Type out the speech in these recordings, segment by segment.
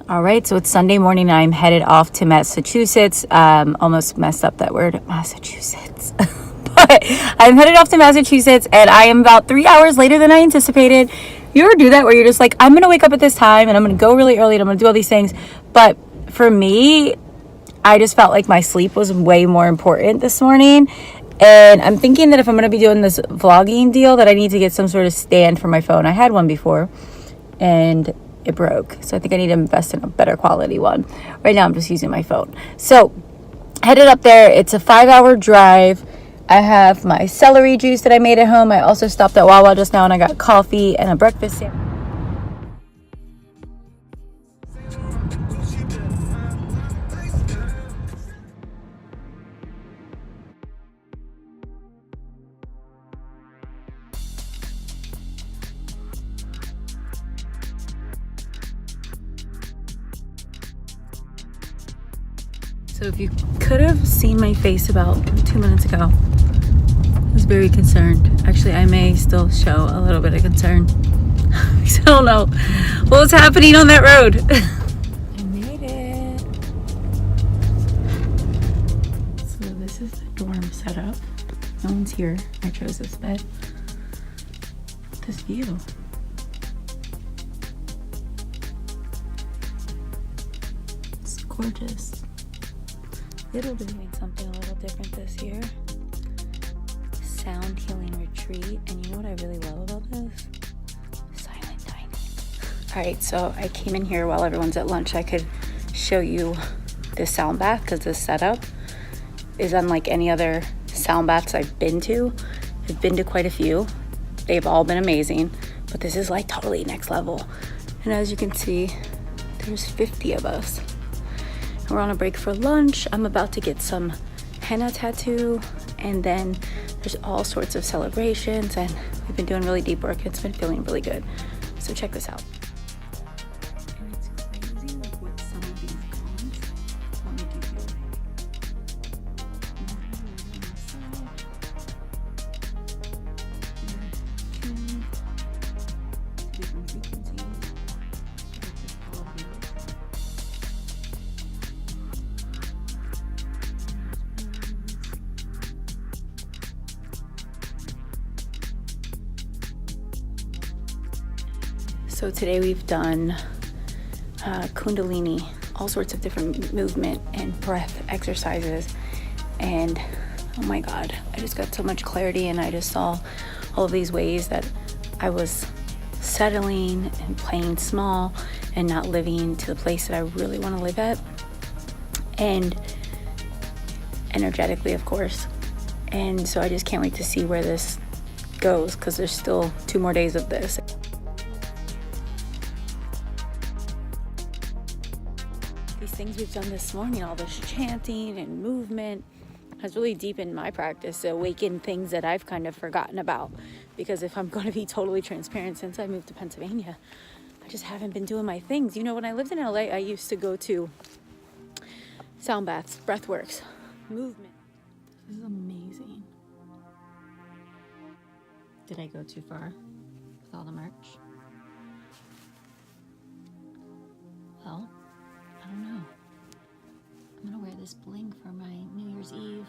All right, so it's Sunday morning and I'm headed off to Massachusetts. Almost messed up that word, Massachusetts. But I'm headed off to Massachusetts and I am about 3 hours later than I anticipated. You ever do that where you're just like, I'm going to wake up at this time and I'm going to go really early and I'm going to do all these things. But for me, I just felt like my sleep was way more important this morning. And I'm thinking that if I'm going to be doing this vlogging deal that I need to get some sort of stand for my phone. I had one before and it broke. So I think I need to invest in a better quality one. Right now I'm just using my phone. So headed up there. It's a 5-hour drive. I have my celery juice that I made at home. I also stopped at Wawa just now and I got coffee and a breakfast sandwich. So if you could have seen my face about 2 minutes ago, I was very concerned. Actually, I may still show a little bit of concern. I don't know what's happening on that road. I made it. So this is the dorm setup. No one's here. I chose this bed. This view. It's gorgeous. It'll be doing something a little different this year. Sound healing retreat. And you know what I really love about this? Silent dining. Alright, so I came in here while everyone's at lunch. I could show you this sound bath because this setup is unlike any other sound baths I've been to. I've been to quite a few. They've all been amazing, but this is like totally next level. And as you can see, there's 50 of us. We're on a break for lunch. I'm about to get some henna tattoo, and then there's all sorts of celebrations, and we've been doing really deep work. It's been feeling really good. So check this out. And it's crazy like what some of these cons will make you feel. Different frequencies. So today we've done Kundalini, all sorts of different movement and breath exercises. And oh my God, I just got so much clarity and I just saw all of these ways that I was settling and playing small and not living to the place that I really want to live at. And energetically, of course. And so I just can't wait to see where this goes because there's still 2 more days of this. These things we've done this morning, all this chanting and movement, has really deepened my practice, awakened things that I've kind of forgotten about. Because if I'm going to be totally transparent, since I moved to Pennsylvania, I just haven't been doing my things. You know, when I lived in LA, I used to go to sound baths, breathworks, movement. This is amazing. Did I go too far with all the merch? Well, I don't know. I'm gonna wear this bling for my New Year's Eve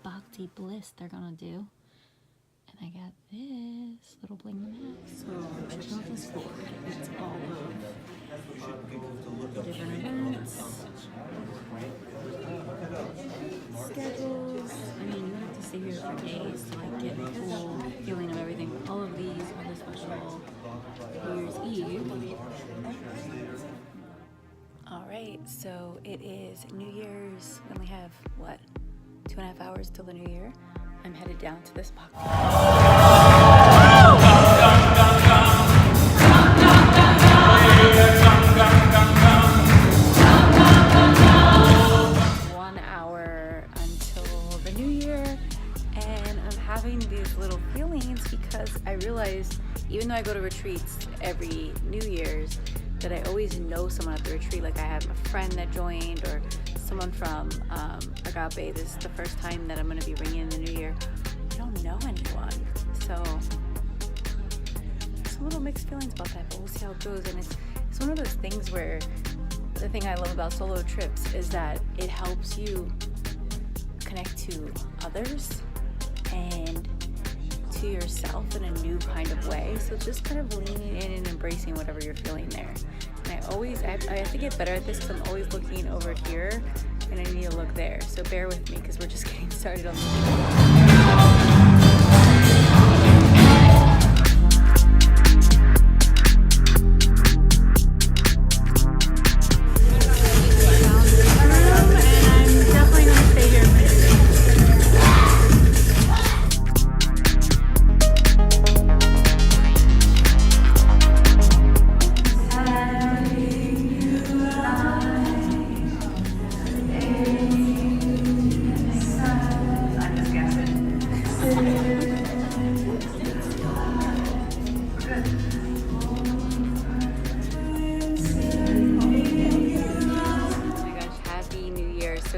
Bhakti Bliss they're gonna do. And I got this little bling mask. So check out this board. It's all of different events, schedules. I mean, you have to stay here for days to like get the full feeling of everything. But all of these are the special New Year's Eve. Alright, so it is New Year's. We only have, what, 2.5 hours till the new year. I'm headed down to this pocket. 1 hour until the new year, and I'm having these little feelings because I realized, even though I go to retreats every New Year's, that I always know someone at the retreat. Like I have a friend that joined or someone from Agape. This is the first time that I'm going to be ringing in the new year. I don't know anyone. So some little mixed feelings about that, but we'll see how it goes. And it's one of those things where the thing I love about solo trips is that it helps you connect to others and to yourself in a new kind of way. So just kind of leaning in and embracing whatever you're feeling there. And I have to get better at this because I'm always looking over here and I need to look there. So bear with me because we're just getting started on the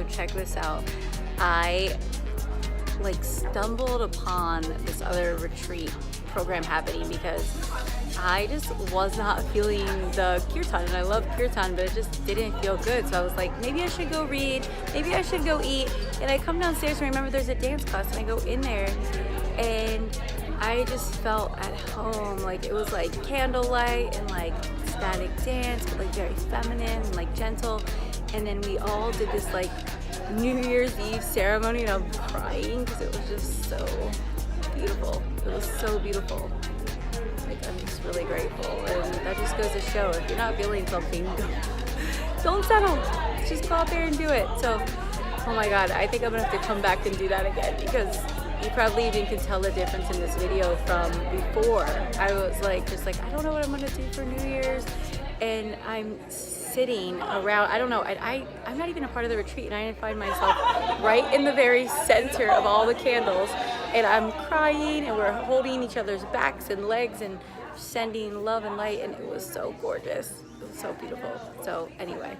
So check this out. I stumbled upon this other retreat program happening because I just was not feeling the kirtan, and I love kirtan, but it just didn't feel good. So I was like, maybe I should go read, maybe I should go eat. And I come downstairs and remember there's a dance class, and I go in there and I just felt at home. Like it was like candlelight and like static dance, but like very feminine and like gentle. And then we all did this like New Year's Eve ceremony, and I'm crying because it was just so beautiful. It was so beautiful. Like I'm just really grateful, and that just goes to show if you're not feeling something, don't settle. Just go out there and do it. So, oh my God, I think I'm gonna have to come back and do that again because you probably even can tell the difference in this video from before. I was like, I don't know what I'm gonna do for New Year's, and I'm sitting around, I don't know, I'm not even a part of the retreat, and I find myself right in the very center of all the candles, and I'm crying, and we're holding each other's backs and legs and sending love and light, and it was so gorgeous. It was so beautiful. So anyway,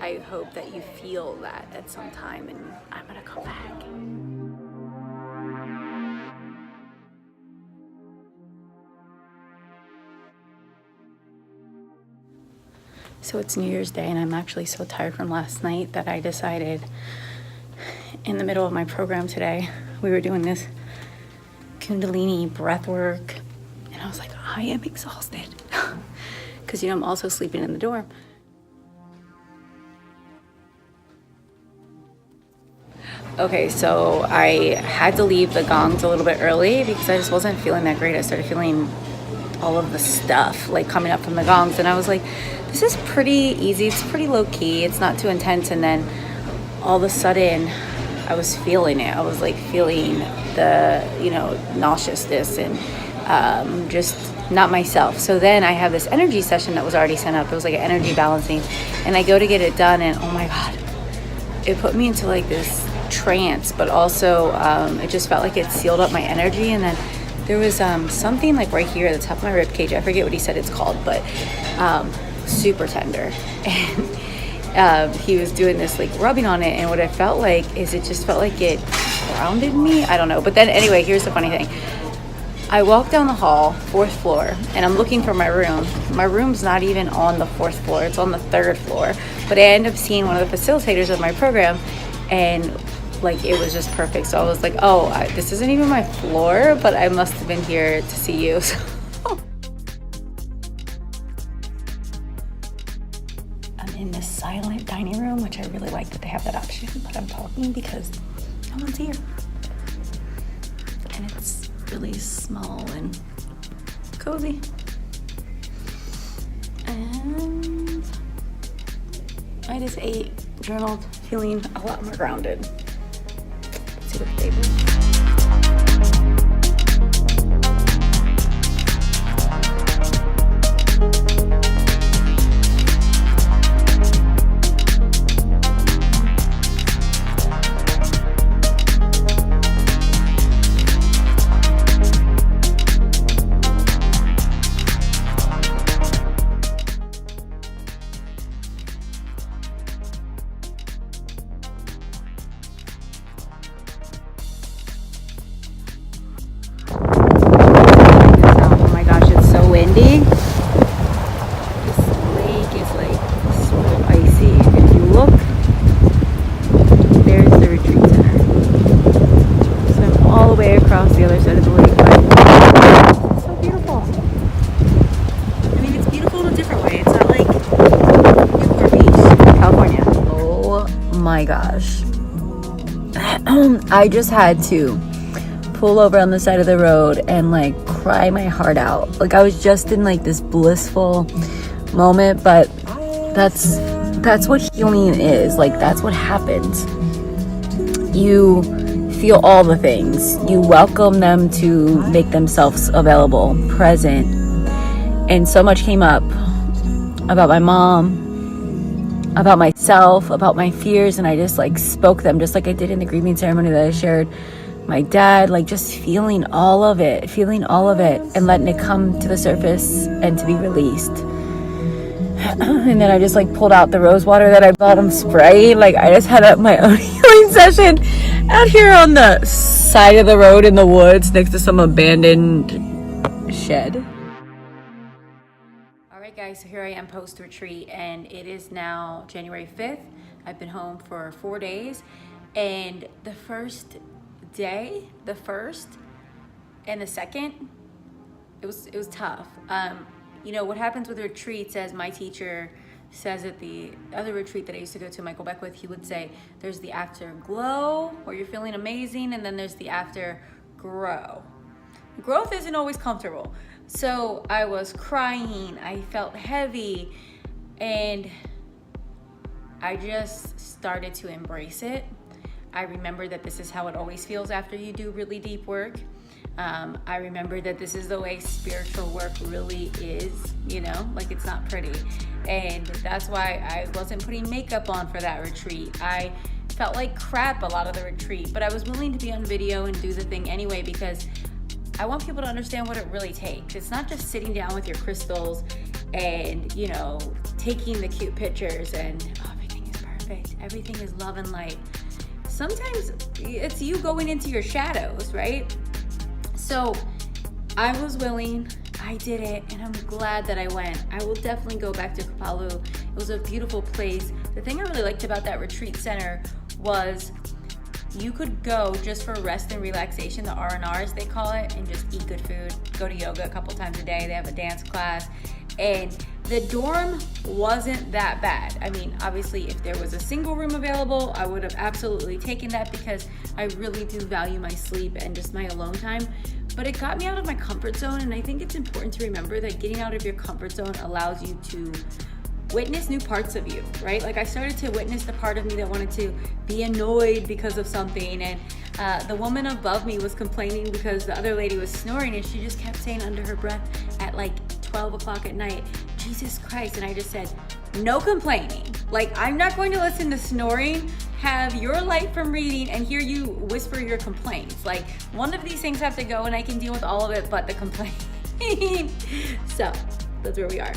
I hope that you feel that at some time, and I'm gonna come back. So it's New Year's Day, and I'm actually so tired from last night that I decided in the middle of my program today, we were doing this Kundalini breath work, and I was like, I am exhausted because I'm also sleeping in the dorm. Okay, so I had to leave the gongs a little bit early because I just wasn't feeling that great. I started feeling all of the stuff like coming up from the gongs, and I was like, this is pretty easy, it's pretty low-key, it's not too intense. And then all of a sudden I was feeling it. I was like feeling the nauseousness and just not myself. So then I have this energy session that was already set up. It was like an energy balancing, and I go to get it done, and oh my God, it put me into like this trance, but also it just felt like it sealed up my energy. And then there was something like right here at the top of my rib cage, I forget what he said it's called, but super tender, and he was doing this like rubbing on it, and what I felt like is it just felt like it grounded me. I don't know, but then anyway, here's the funny thing. I walk down the hall, 4th floor, and I'm looking for my room. My room's not even on the 4th floor, it's on the 3rd floor, but I end up seeing one of the facilitators of my program, and like it was just perfect. So I was like, oh, this isn't even my floor, but I must have been here to see you. So I'm in this silent dining room, which I really like that they have that option, but I'm talking because no one's here. And it's really small and cozy. And I just ate, journaled, feeling a lot more grounded. Let's see what the table is. my gosh. I just had to pull over on the side of the road and like cry my heart out. Like I was just in like this blissful moment, but that's what healing is. Like that's what happens. You feel all the things. You welcome them to make themselves available, present. And so much came up about my mom, about myself, about my fears, and I just like spoke them just like I did in the grieving ceremony that I shared. My dad, like just feeling all of it and letting it come to the surface and to be released. And then I just like pulled out the rose water that I bought him spray. Like I just had my own healing session out here on the side of the road in the woods next to some abandoned shed. All right guys, so here I am post retreat and it is now January 5th. I've been home for 4 days, and the first day, the first and the second, it was tough. You know what happens with retreats, as my teacher says at the other retreat that I used to go to, Michael Beckwith, he would say there's the afterglow where you're feeling amazing, and then there's the aftergrow. Growth isn't always comfortable. So I was crying, I felt heavy, and I just started to embrace it. I remember that this is how it always feels after you do really deep work. I remember that this is the way spiritual work really is, you know, like it's not pretty. And that's why I wasn't putting makeup on for that retreat. I felt like crap a lot of the retreat, but I was willing to be on video and do the thing anyway because I want people to understand what it really takes. It's not just sitting down with your crystals and, you know, taking the cute pictures and everything is perfect. Everything is love and light. Sometimes it's you going into your shadows, right? So I was willing, I did it, and I'm glad that I went. I will definitely go back to Kripalu. It was a beautiful place. The thing I really liked about that retreat center was you could go just for rest and relaxation, the R&Rs they call it, and just eat good food, go to yoga a couple times a day. They have a dance class, and the dorm wasn't that bad. I mean, obviously, if there was a single room available, I would have absolutely taken that because I really do value my sleep and just my alone time. But it got me out of my comfort zone, and I think it's important to remember that getting out of your comfort zone allows you to witness new parts of you, right? Like I started to witness the part of me that wanted to be annoyed because of something, and the woman above me was complaining because the other lady was snoring, and she just kept saying under her breath at like 12 o'clock at night, Jesus Christ. And I just said, no complaining. Like, I'm not going to listen to snoring, have your light from reading, and hear you whisper your complaints. Like, one of these things have to go, and I can deal with all of it but the complaining. So that's where we are.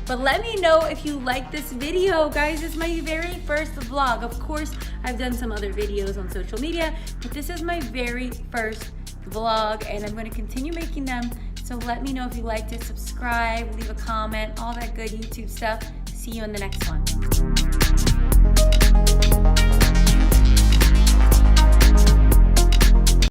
But let me know if you like this video, guys. It's my very first vlog. Of course, I've done some other videos on social media, but this is my very first vlog, and I'm going to continue making them. So let me know if you liked it, subscribe, leave a comment, all that good YouTube stuff. See you in the next one.